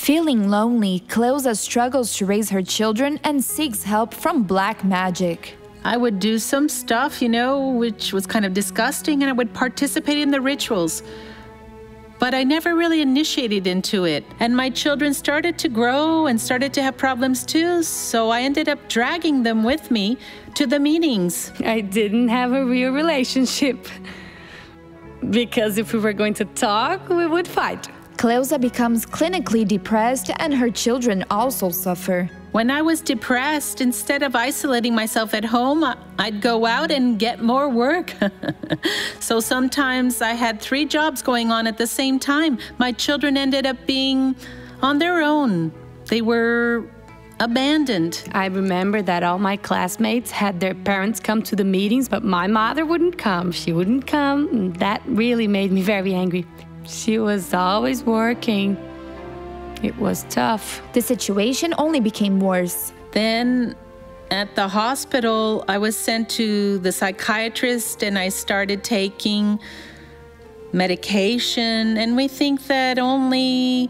Feeling lonely, Cleusa struggles to raise her children and seeks help from black magic. I would do some stuff, which was kind of disgusting, and I would participate in the rituals. But I never really initiated into it. And my children started to grow and started to have problems too, so I ended up dragging them with me to the meetings. I didn't have a real relationship. Because if we were going to talk, we would fight. Cleusa becomes clinically depressed and her children also suffer. When I was depressed, instead of isolating myself at home, I'd go out and get more work. So sometimes I had 3 jobs going on at the same time. My children ended up being on their own. They were abandoned. I remember that all my classmates had their parents come to the meetings, but my mother wouldn't come. She wouldn't come, and that really made me very angry. She was always working. It was tough. The situation only became worse. Then at the hospital, I was sent to the psychiatrist and I started taking medication. And we think that only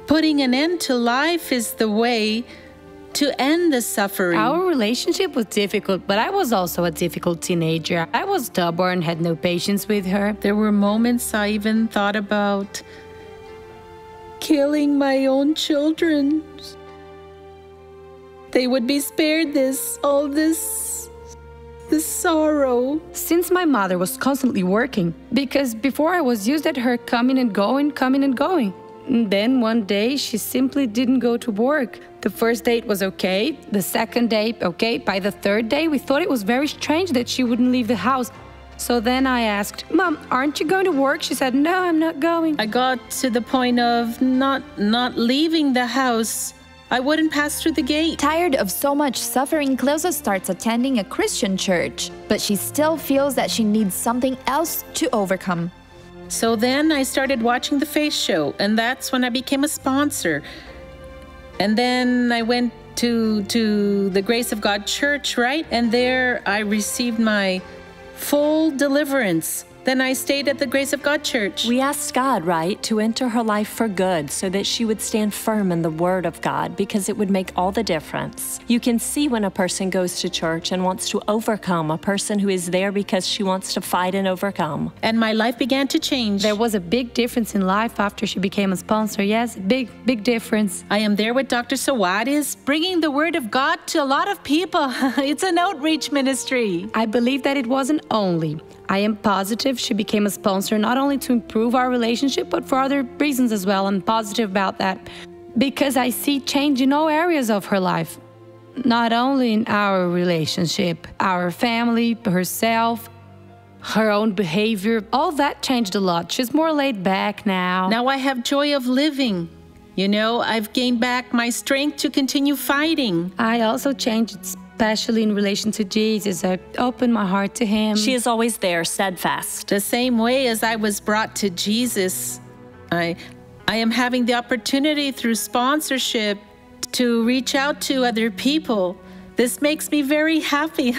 putting an end to life is the way to end the suffering. Our relationship was difficult, but I was also a difficult teenager. I was stubborn, had no patience with her. There were moments I even thought about killing my own children. They would be spared all this sorrow. Since my mother was constantly working, because before I was used at her coming and going. And then one day she simply didn't go to work. The first day it was okay, the second day okay, by the third day we thought it was very strange that she wouldn't leave the house. So then I asked, Mom, aren't you going to work? She said, no, I'm not going. I got to the point of not leaving the house. I wouldn't pass through the gate. Tired of so much suffering, Cleusa starts attending a Christian church, but she still feels that she needs something else to overcome. So then I started watching the Faith Show, and that's when I became a sponsor. And then I went to the Grace of God Church, right? And there I received my full deliverance. Then I stayed at the Grace of God Church. We asked God, right, to enter her life for good so that she would stand firm in the Word of God because it would make all the difference. You can see when a person goes to church and wants to overcome, a person who is there because she wants to fight and overcome. And my life began to change. There was a big difference in life after she became a sponsor. Yes, big difference. I am there with Dr. Sawadis, bringing the Word of God to a lot of people. It's an outreach ministry. I believe that it wasn't only. I am positive she became a sponsor not only to improve our relationship, but for other reasons as well. I'm positive about that because I see change in all areas of her life, not only in our relationship, our family, herself, her own behavior. All that changed a lot. She's more laid back now. Now I have joy of living. I've gained back my strength to continue fighting. I also changed, especially in relation to Jesus. I opened my heart to him. She is always there, steadfast. The same way as I was brought to Jesus, I am having the opportunity through sponsorship to reach out to other people. This makes me very happy.